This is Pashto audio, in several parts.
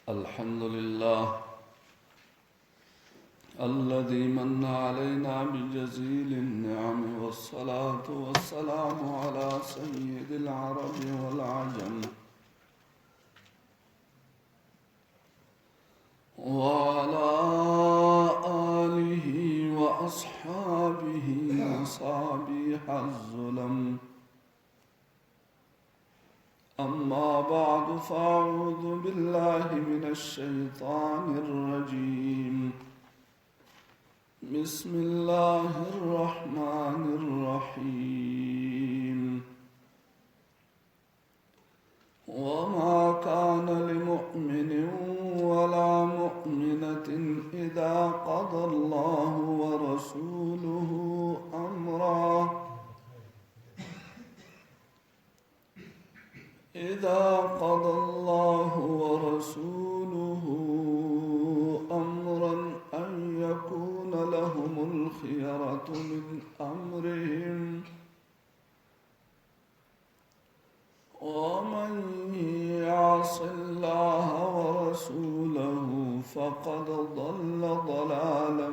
الحمد لله الذي من علينا بجزيل النعم والصلاة والسلام على سيد العرب والعجم وعلى آله وأصحابه مصابيح الظلم. أما بعد فأعوذ بالله من الشيطان الرجيم. بسم الله الرحمن الرحيم. وما كان لمؤمن ولا مؤمنة إذا قضى الله ورسوله أمرا أن يكون لهم الخيرة من أمرهم ومن يعص الله ورسوله فقد ضل ضلالا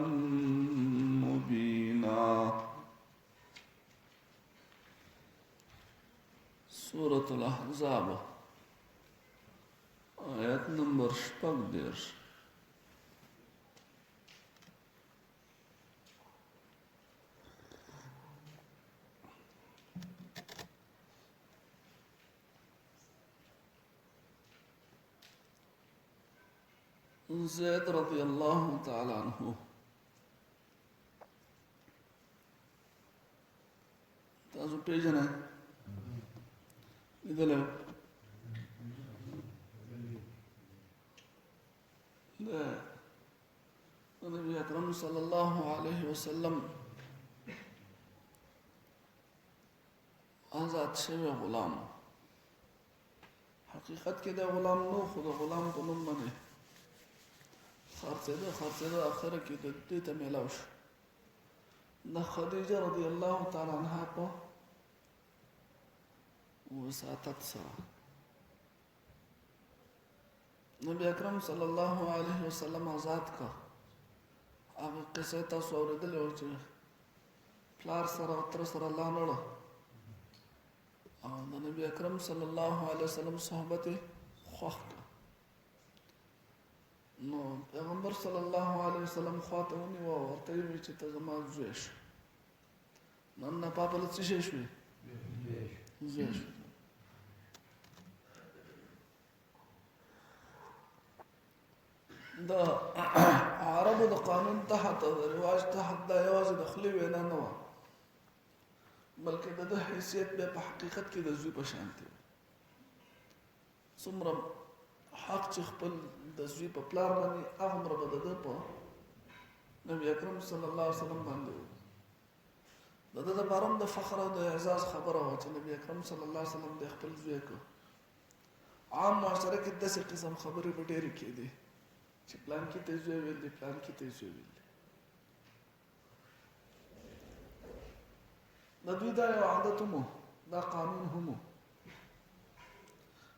مبينا. سورة الأحزاب آيات نمبر 14. زید رضی اللہ تعالی عنہ تاسو پیژنئ لیدلی د نبی اکرم صلی الله علیه وسلم آزاد شوی غلام حقیقت کې د غلام نو خود غلام په نوم باندې خرڅېده اخره کې د دې ته میلاو شو د خدیجه رضی الله تعالی عنها په وساطت سره نبی اکرم صلی الله علیه وسلم آزاد کا. هغه قصه تاسو اورېدلې وه چې پلار سره او تره سره لاړه او د نبی اکرم صلی الله علیه وسلم صحبت یې خوښ کړه. نو پیغمبر صلی الله علیه وسلم خواته ونیوه او ورته یې وویل چې ته زما زوی شې. نن ناپاپه له څه شی شوې؟ زوی شوې. د عربو د قانون تحت او د رواج تحت دا یوازې د خولې وینا نه وه بلکې د ده حیثیت بیا په حقیقت کې د زوی په شان دی. څومره حق چې خپل د زوی په پلار باندې هغومره به د ده په نبي اکرم صلی الله علیه وسلم باندې و. د ده دپاره هم د فخر او د اعزاز خبره وه چې نبي اکرم صلی الله علیه وسلم د خپل زوی که عام معاشره کې داسې قسم خبرې به ډېرې کېدې چې پلانکي ته زوی ویل دی پلانکي ته زوی ویل دی. د دوی دا یو عادت هم دا قانون هم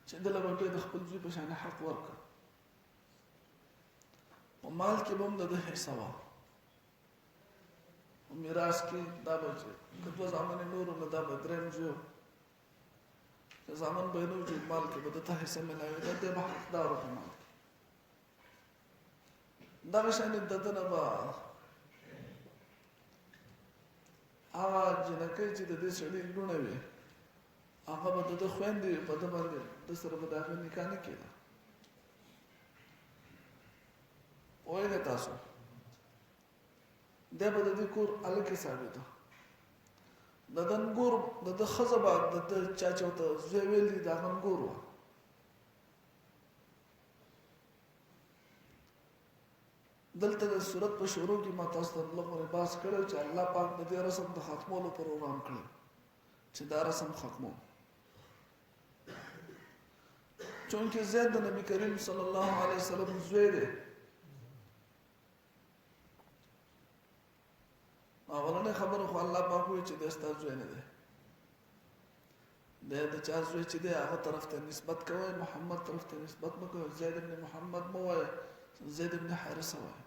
چې دله به بیا د خپل زوی په شان حق ورکړه. په مال کې به هم د ده حصه وه په میراث کې دا به چې که دوه زامن یې نور نو دا به درېیم زوی و که زامن به یې نه و چې مال کې به ده ته حصه میلاوېده دی به حقدار و په مال کې. دغه شانې د ده نه به هغه جنکۍ چې د دې سړي لوڼه وي هغه به د ده خویندې په ده باندې ده سره به د هغې نکاح نه کېده. پوهېږئ تاسو دی به د دې کور هلک حسابېده د ده نګور د ده ښځه به د ده چا چې ورته زوی ویل دي د هغه نګور وه. دلته د صورت په شروع کې ما تاسو ته لږ بحث کړی چې الله پاک د دې رسم د ختمولو پروګرام کړی چې دا رسم ختمو چونکه زید د نبی کریم صلی الله علیه وسلم زوی دی. اولنې خبره خو الله پاک وایي چې دا ستا زوی نه دی. د چا زوی چې دی هغه طرف ته نسبت کوئ، محمد طرف ته نسبت مه کوئ، زید بن محمد مه وایه، زید بن حارثه وایه.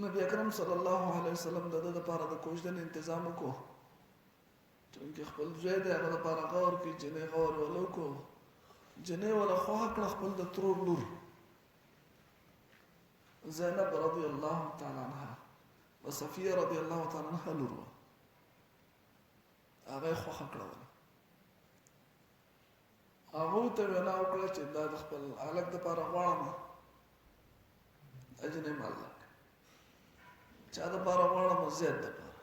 نبی اکرم صلی الله علیه وسلم د لپاره د کوژدن تنظیم وکړو، چونکه خپل زوی دی هغه لپاره غور کې جنې غور ولوکو، جنې ولا خو کړ خپل د ترور لور زینب رضی الله تعالی عنها و صفیه رضی الله تعالی عنها لور هغه خو کړه، هغه ته وینا وکړه چې دا د خپل الګ د لپاره غواړم اجنه مال چا د لپاره غواړم زید د لپاره،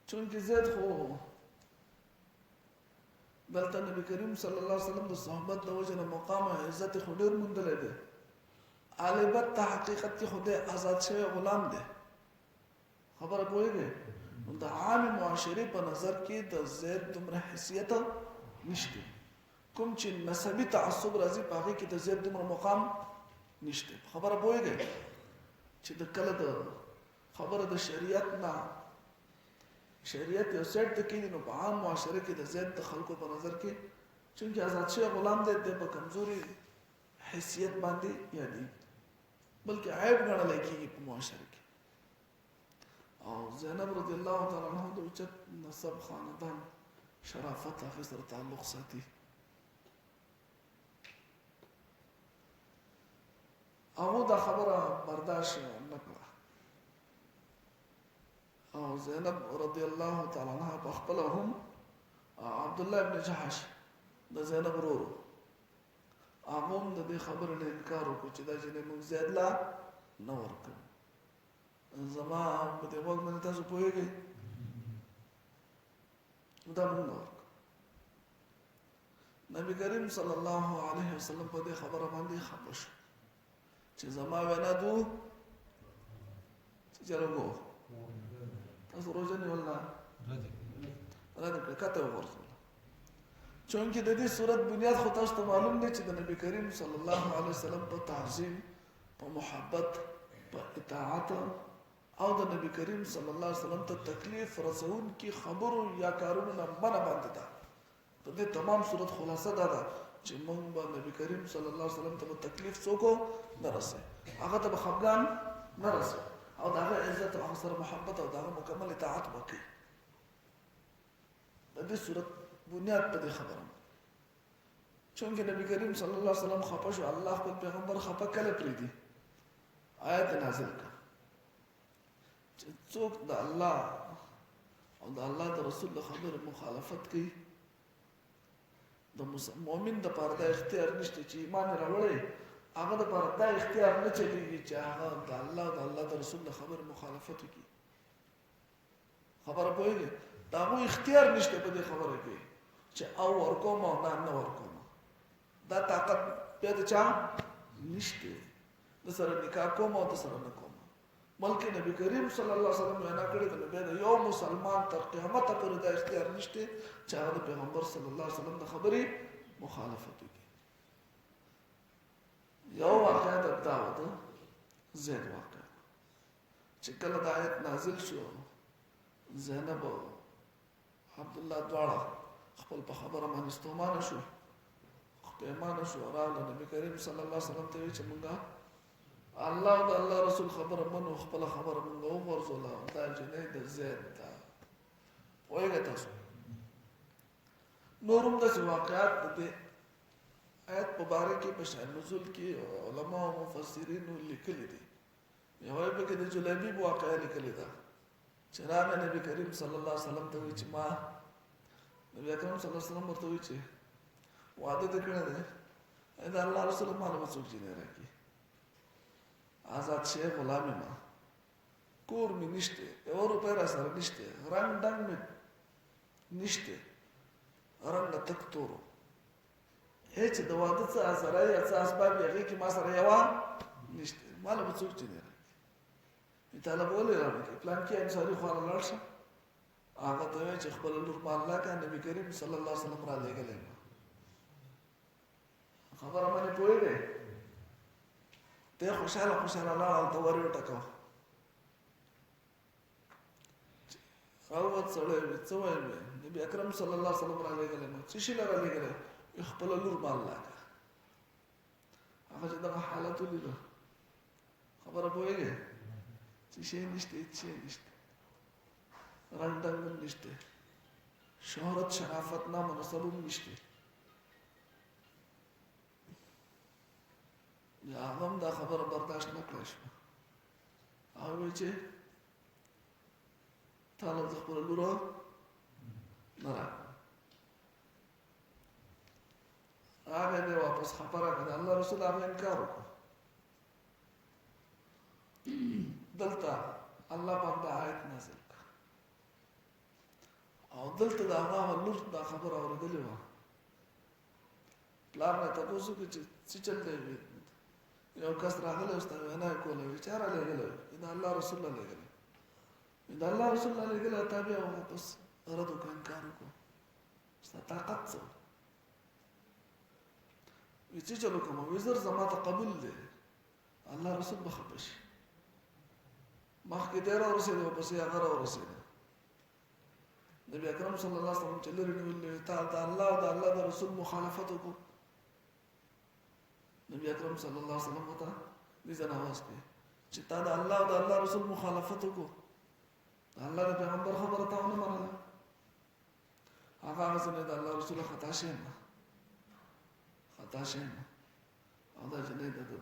چونکه زید خو دلته نبی کریم صلی الله علیه وسلم د صحبت د وجه نه مقام عزت خو ډیر مندل دی، البته ته حقیقت کې خو د آزاد شوی غلام دی، خبره پوهیږي. د عام معاشري په نظر کې د زید دومره حیثیت نشته، کوم چې نسبی تعصب راځي په هغه کې د زید دومره مقام نشته، خبره پوهیږي چې د کله د خبره د شریعت نه شریعت یو سیټ د کېږي نو په عام معاشره کې د زید د خلکو په نظر کې چونکه آزاد شوی غلام دی د په کمزوري حیثیت باندې یادي بلکې عیب ګڼل کېږي په معاشره کې. او زینب رضی الله تعالی عنها د اوچت نسب خاندان شرافت هغه سره تعلق ساتي. هغه دا خبره برداشت نه کړه او زینب رضی الله تعالی عنها په خپل هم عبد الله ابن جحش د زینب ورور هغه د دې خبرې نه انکار وکړ چې دا چې موږ زید لا نه ورکړو، زما په دې وخت باندې تاسو پوهیږئ دا موږ نه ورکړو. نبی کریم صلی الله علیه وسلم په دې خبره باندې خپه شو چې زما وینا دو چې جرګو تاسو روزنه ولا راځي کته ورسول، چونکه د دې صورت بنیاد خو تاسو ته معلوم دی چې د نبی کریم صلی الله علیه وسلم په تعظیم، په محبت، په اطاعت او د نبی کریم صلی الله علیه وسلم ته تکلیف رسون کی خبرو یا کارونو نه منع باندې ده. په دې تمام صورت خلاصه ده چې موږ به نبی کریم صلی الله علیه وسلم ته تکلیف څوک نه رسي، هغه ته خفګان نه رسي او دغه عزت او سره محبت او دغه مکمل اطاعت وکړي. د دې صورت بنیاد په دې خبره چونکه نبی کریم صلی الله علیه وسلم خپه شو، الله خپل پیغمبر خپه کله پریدي آیت نازل کړ چې څوک د الله او د الله د رسول د خبرو مخالفت کوي د مؤمن د پاره د اختیار نشته چې ایمان راوړي، هغه د پاره د اختیار نه چلیږي چې هغه د الله او د الله د رسول د خبرو مخالفت وکړي. خبره پوهیږي دا مو اختیار نشته په دې خبره کې چې او ورکوم او نه ورکوم، دا طاقت په دې چا نشته د سره نکاح کوم او د سره نه کوم، بلکې نبی کریم صلی الله علیه وسلم وینا کړې ده نو یو مسلمان تر قیامت پورې دا اختیار نشته چې هغه د پیغمبر صلی الله علیه وسلم د خبرې مخالفت وکړي. یو واقعه د داود زید واقعه چې کله د آیت نازل شو زینب او عبد الله دواړه خپل په خبره باندې ستومانه شو، پیمانه شو، راغله نبی کریم صلی الله علیه وسلم ته وی چې مونږه الله او الله رسول خبره منو، خپل خبره مونږه وورزوله دا جنې د زید دا وایي تاسو نورم د واقعات د آیت مبارک په شان نزول کې علما او مفسرین لیکلي دي. یو به کې د جلیبی واقعه لیکلي ده چې راغله نبی کریم صلی الله علیه وسلم ته وی چې ما نبی کریم صلی الله علیه وسلم ورته وی چې وعده دې کړی دی دا الله رسول الله له څوک جنې راکې آزاد شي غلام ما کور می نشته یو روپۍ را سره نشته رنگ ډنګ می نشته رنګ تک تورو هیڅ د واده څه اثر یا څه اسباب یې کې ما سره یو نشته مال به څوک جنې راکې طالب ولې راکې پلان کې انصاري خو الله شه هغه ته چې خپل لور په الله کې نبی کریم صلی الله علیه وسلم را لېږلی خبره باندې پوهیږئ ته خوشاله لاړ ته ور وټکاو راوت سره څه وایي نبی اکرم صلی الله علیه وسلم را لګل نو څه شي را لګل خپل لور بال لاګه هغه چې دا حالت ولید خبره پوهیږي چې شي نشته رندنګ نشته شهرت شرافت نام نسبوم نشته یا هم دا خبره برداشت نکړای شو هغه چې تعالی د خپل لور نه هغه دې واپس خبره کړه الله رسول هغه انکار وکړ دلته الله پاک دا آیت نازل کړ او دلته دا هغه لور دا خبره اورېدلې وه پلار نه تاسو کې چې چل دی یو کس راغلی اوس ته وینا یې کوله وایي چا رالېږلی دا الله رسول الله لېږلی دا الله رسول الله لېږلی تا بیا واپس رد وکړه انکار وکړو ستا طاقت څه وي چې چلو کوم وي زر زما ته قبول دی الله رسول به خفه شي مخکې دی راورسېد ورپسې هغه راورسېد نبي اکرم صلی الله علیه وسلم چې لرې نیولې تا د الله او د الله د رسول مخالفت وکړو نبی اکرم صلی الله علیه وسلم ته دې ځنه आवाज کړي چې تا د الله او د الله رسول مخالفت وکړو د الله د پیغمبر خبره تا ونه منله هغه څنګه د الله رسول خطا شي نه او دا جنې د دې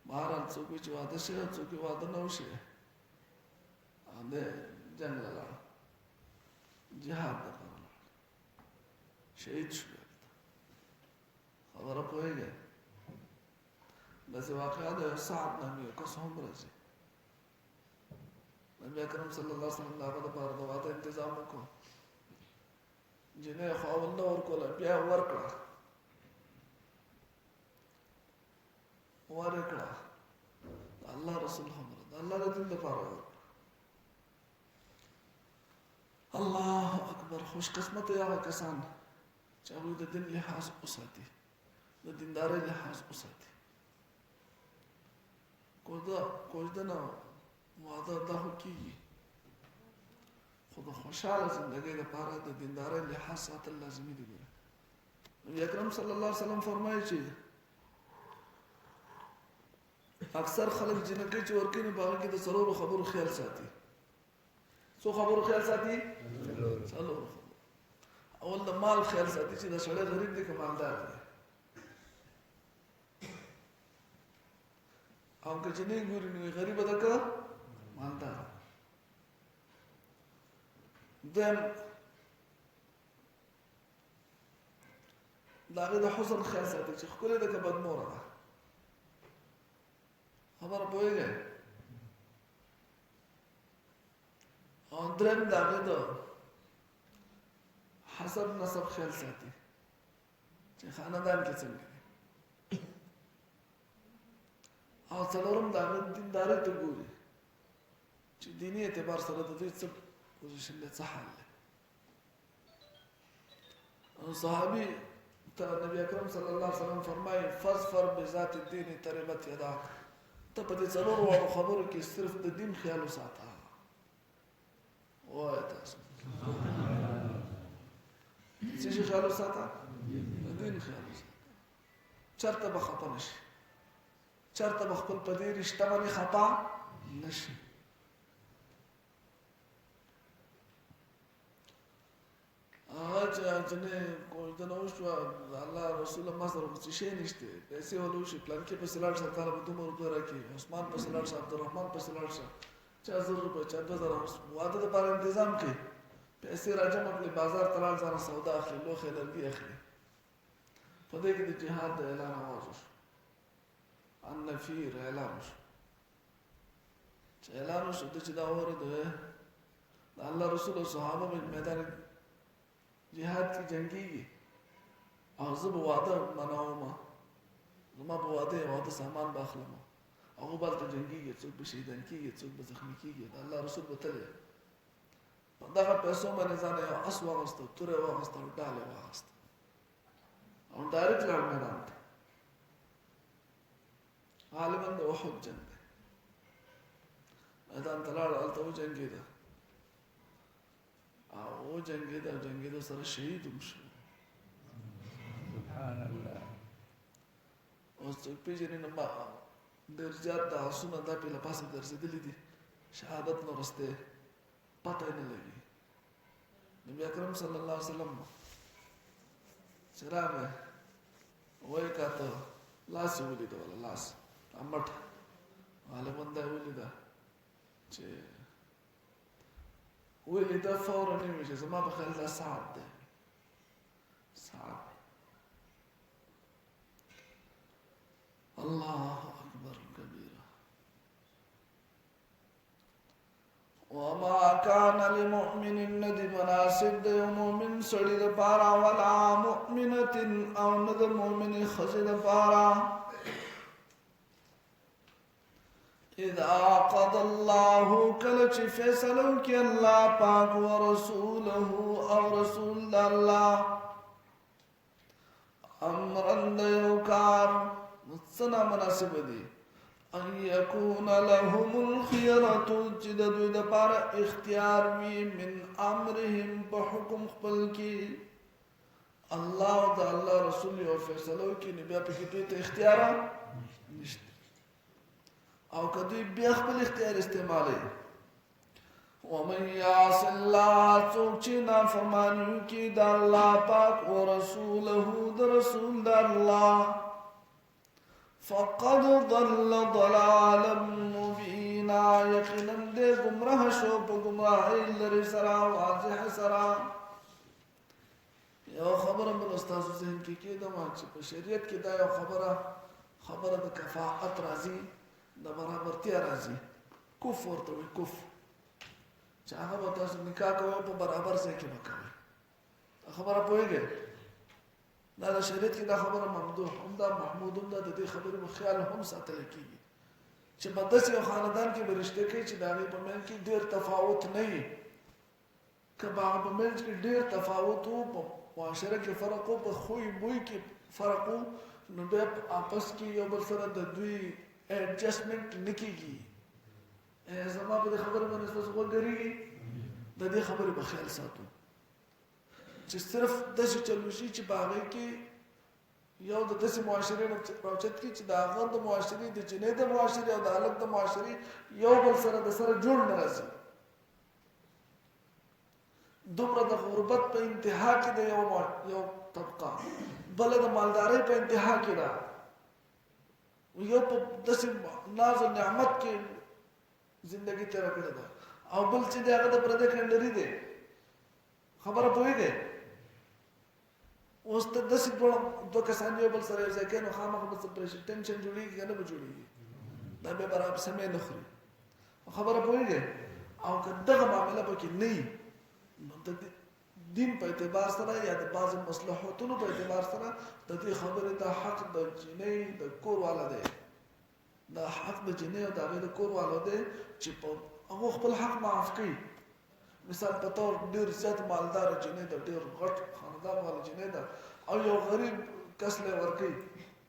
ماران څوک چې واده شي څوک واده نه وشي انده جنگ لاله جهاد وکړه شهید شو خبره پوهیږي بس واقعا د صعب نامي کس هم راځي نبی اکرم صلی الله علیه وسلم دغه لپاره د واده تنظیم وکړ جنې خاوند ورکول بیا ورکړه الله رسول خبره الله د دین لپاره الله اکبر خوش قسمت یا کسان چې هغه د دین لحاظ وساتي د دیندارۍ لحاظ وساتي کوزده نه واده دا کیږي خو د خوشاله زندګۍ لپاره د دیندارۍ لحاظ ساتل لازمي دي نبی اکرم صلی الله علیه وسلم فرمایي چې اکثر خلک جنکۍ چې ورکوي په هغه کې د څلورو خبرو خیال ساتي څو خبرو خیال ساتي څلورو اول د مال خیال ساتي چې د سړی غریب دی که مالدار دی او که جنۍ ګوري نو غریبه ده که مالدار دویم د هغې د حسن خیال ساتي چې ښکلې ده که بدموره ده خبره پوهېږئ او درېیم د هغې د حسب نسب خیال ساتي چې خاندان کې څنګه دي او څلورم د هغې دیندارۍ ته ګوري چې دیني اعتبار سره د دوی څه پوزیشن دی څه حال دی او صحابي ته نبی اکرم صلی الله علیه وسلم فرمایي فاظفر بذات الدین تربت یداک ته په دې څلورو خبرو کې صرف د دین خیال وساته وایه تاسو څه شي خیال وساته د دین خیال وساته چېرته به خفه نه شي چېرته به خپل په دې رشته باندې خفه نه شي هغه چې نه کوژده نه وشوه الله رسول ما سره څه شی نشته پیسې ولو شي پلان کې پسې لاړ شه تعالی به دومره روپۍ راکړي عثمان پسې لاړ شه عبدالرحمن پسې لاړ شه چا 1000 روپۍ چا 2000 واده دپاره انتظام کوي پیسې راجمع کړي بازار ته لاړ ځانه سودا اخلي لوښی لرګي اخلي په دې کې د جهاد د اعلان اواز وشو النفیر اعلان وشو چې اعلان وشو چې دا اورېد د الله رسول او صحابه په میدان جهاد کی جنگیږي او زه به واده مناوم زما په واده سامان به اخلم هغه به هلته جنګیږي څوک به شهیدان کېږي څوک به زخمي کېږي د الله رسول به تللی په دغه پیسو باندې ځان یو اس واغېسته توره یې واغېسته او ډال یې واغېسته او ډایرکټ لاړ میدان ته غالبا د احد جنگ دی میدان ته لاړ هلته وجنګېده او جنګېده سره شهید هم شو سبحان الله اوس څوک پېژني نه ما ډېر زیات د آسونه دا پې له پاسه ګرځېدلي دي شهادت نه وروسته پته یې نه لګي نبي اکرم صلی الله علیه وسلم چې راغی وایي که ته لاس یې ولیده ولا لاس مټ غالبا دا یې ولیده چې ولیده فورا یې وویل چې زما په خیال دا سعد دی سعد الله اکبر کبیره وما كان لمؤمن ندی مناسب د یو مؤمن سړي دپاره ولا مؤمنة او نه د مؤمنې ښځې دپاره اذا قضى الله کله چې فیصله وکړي الله پاک ورسوله او رسول د الله امرا د یو کار څه نامناسب دي ان یکون لهم الخیرة چې د دوی دپاره اختیار وي من امرهم په حکم خپل کې الله او د الله رسول یو فیصله وکړي نو بیا پکې دوی ته اختیار نشته او که دوی بیا خپل اختیار استعمالوي ومن یعص الله څوک چې نافرماني وکړي د الله پاک ورسوله د رسول د الله فقد ضل ضلالا مبینا یقینا دې گمراه شو په گمراهۍ لرې سره واضح سره یو خبره بل استاسو ذهن کې کېدم چې په شریعت کې دا یو خبره د کفاءت راځي د برابرتیا راځي کف ورته وي کف چې هغه به تاسو نکاح کوئ په برابر ځای کې به کوئ دا خبره پوهېږئ دا د شریعت کې دا خبره ممدوح هم دا محمود هم دا د دې خبرې په خیال هم ساتلی کېږي چې په داسې یو خاندان کې به رشته کوي چې د هغې په منځ کې ډېر تفاوت نه وي که به هغه په منځ کې ډېر تفاوت و په معاشره کې فرق و په خوی بوی کې فرق و نو بیا آپس کې یو بل سره د دوی ایڈجسٹمنٹ نه کېږي زما په دې خبره باندې ستاسو غوږ درېږي د دې خبرې په خیال ساتو چې صرف داسې چل وشي چې په هغې کې یو د داسې معاشرې نه راوچت کړي چې د هغه د معاشرې د جنۍ د معاشرې او د هلک د معاشرې یو بل سره د سره جوړ نه راځي دومره د غربت په انتها کې د یو طبقه بله د مالدارۍ په انتها کې ده یو په داسې ناز و نعمت کې زندگی تیره کړې ده او بل چې د هغه د پردی کڼډري دی خبره پوهېږئ اوس ته داسې دوه کسان یو بل سره یو ځای کوي نو خامخا به څه ټینشن جوړېږي که نه به جوړېږي دا بیا برابر سمې نه خوري خبره پوهېږئ او که دغه معامله پکې نه وي نو د دین په اعتبار سره یا د بعض مصلحتونو په اعتبار سره د دې خبرې د حق د جنۍ د کور والا دی د حق د جنۍ او د هغې د کور والا دی چې په هغو خپل حق معاف کوي مثال په طور ډېر زیات مالداره جنۍ ده ډېر غټ خاندان والا جنۍ ده او یو غریب کس لی ورکوي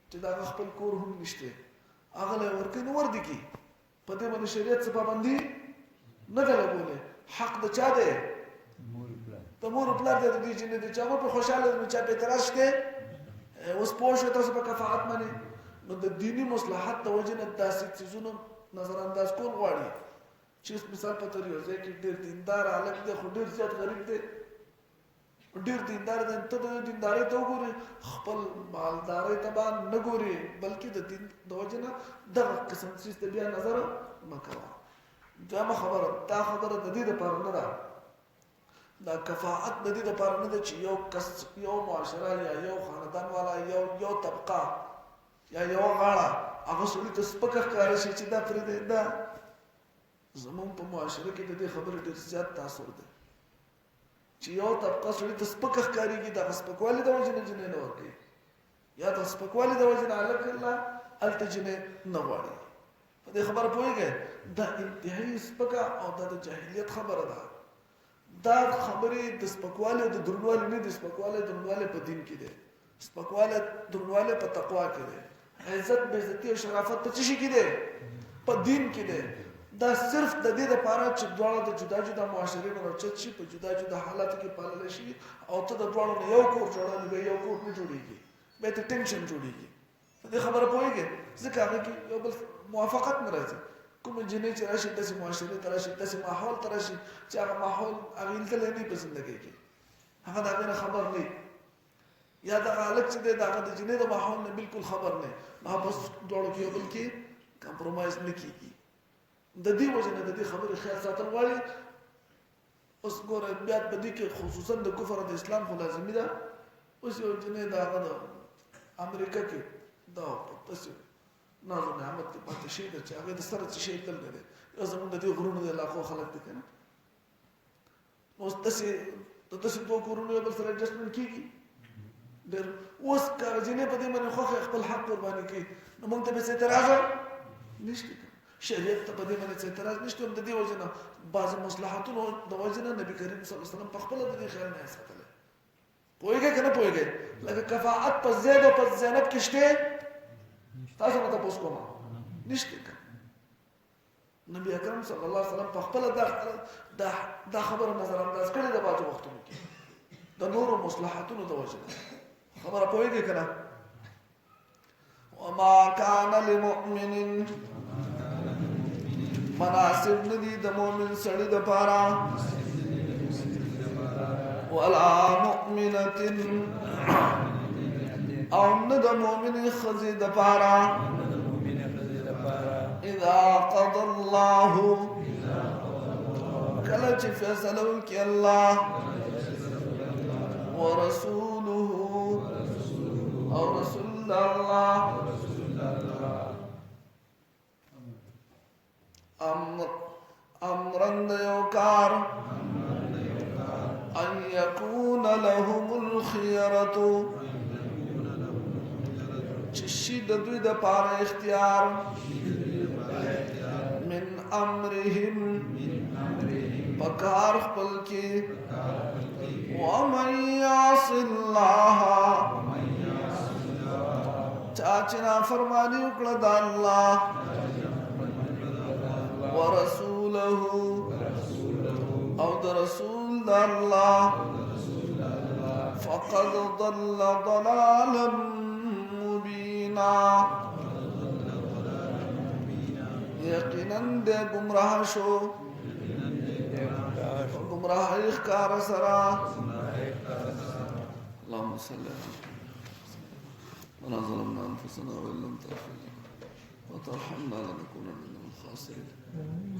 چې د هغه خپل کور هم نشته هغه لی ورکوي نو ورده کړي په دې باندې شریعت څه پابندي نه ده لګولی حق د چا دی د مور پلار دی د دې جنۍ دی چې هغه پرې خوشحاله نو چا پې اعتراض شته اوس پوه شوې تاسو په کفاعت باندې نو د دیني مصلحت د وجې نه داسې څیزونو نظر انداز کول غواړي چې مثال په طور یو ځای کې ډېر دیندار هلک دی خو ډېر زیات غریب دی ډېر دیندار دی ته د دیندارۍ ته وګورې خپل مالدارۍ ته به نه ګورې بلکې د دین د وجې نه دغه قسم څیز ته بیا نظر مه کوه دویمه خبره دا خبره د دې دپاره نه ده دا کفاعت د دې دپاره نه ده چې یو کس یو معاشره یا یو خاندان والا یو طبقه یا یو غاړه هغه سړي ته سپکه ښکاره شي چې دا پرېږدی دا زمونږ په معاشره کې د دې خبرې ډېر زیات تاثر دی چې یو طبقه سړي ته سپکه ښکارېږي د هغه سپکوالي د وجې نه جنۍ نه ورکوي یا د سپکوالي د وجې نه هلک هلته جنۍ نه غواړي په دې خبره پوهېږئ دا انتهایي سپکه او دا د جاهلیت خبره ده دا خبرې د سپکوالي او د دروندوالي نه دي سپکوالی دروندوالی په دین کې دی سپکوالی دروندوالی په تقوا کې دی عزت بے عزتی او شرافت په څه کې ده په دین کې ده دا صرف د دې لپاره چې دواړه د جدا جدا معاشرې نه راچت شي په جدا جدا حالاتو کې پالل شي او ته د دواړو نه یو کور جوړول به یو کور نه جوړیږي به ته ټینشن جوړیږي دې خبره پوهیږي ځکه هغه کې یو بل موافقت نه راځي کوم جنې چې راشي داسې معاشرې ته راشي داسې ماحول ته راشي چې هغه ماحول هغه دلته نه په زندګۍ کې هغه دا غیر خبر نه یا دا حالت چې دا د جنې د ماحول نه بالکل خبر نه ما بس دوړو کې بل کې کمپرمایز نه کیږي د دې وجه نه د دې خبرې خیال ساتل غواړي اوس ګوره بیا په دې کې خصوصا د کفر د اسلام خو لازمي ده اوس یو جنې دا هغه امریکا کې دا پس نازو نعمت کې پاتې شي چې هغه د سره څه شي تل نه یو زموږ د دې غرونو د علاقو خلک دي کنه اوس تاسو دوه کورونه بل سره اډجسټمنټ کیږي در اوس کارجنې په دې باندې خو خپل حق قرباني کوي نو موږ ته به اعتراض نشته شریعت ته په دې باندې اعتراض نشته د دې وجه نه بعض مصلحتونو د وجه نه نبی کریم صلی الله علیه وسلم په خپل د دې خیال نه ساتل پوهیږي کنه پوهیږي لکه کفاءت په زید او په زینب کې شته تاسو مته پوس کوم نشته نبی اکرم صلی الله علیه وسلم په خپل دا خبره نظر انداز کړی د باجو وختونو کې د نورو مصلحتونو د وجه خبره پوهیږي کنه وما كان لمؤمن مناسب ندی د مؤمن سړي د پاره ولا مؤمنه او نه د مؤمن خزي د پاره اذا قضى الله کله چې فیصله وکړي الله ورسوله او رسول الله امرا يوكار ان يكون لهم الخيرة چشید دوی د پاره اختیار من امرهم پکار خپل کې ومن يعص الله چاچنا فرمانی وکړه د الله ورسوله او د رسول الله فقد ضل ضلالا مبینا یقینا د گمراه شو گمراه اخکار سرا اللهم صل على ولا ظلمنا انفسنا وان لم تغفر لنا وترحمنا لنكونن من الخاسرين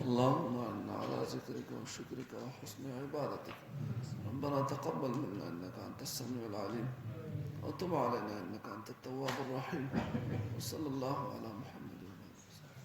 اللهم اعنا على ذكرك وشكرك وحسن عبادتك ربنا تقبل منا انك انت السميع العليم وتب علينا انك انت التواب الرحيم وصلى الله على محمد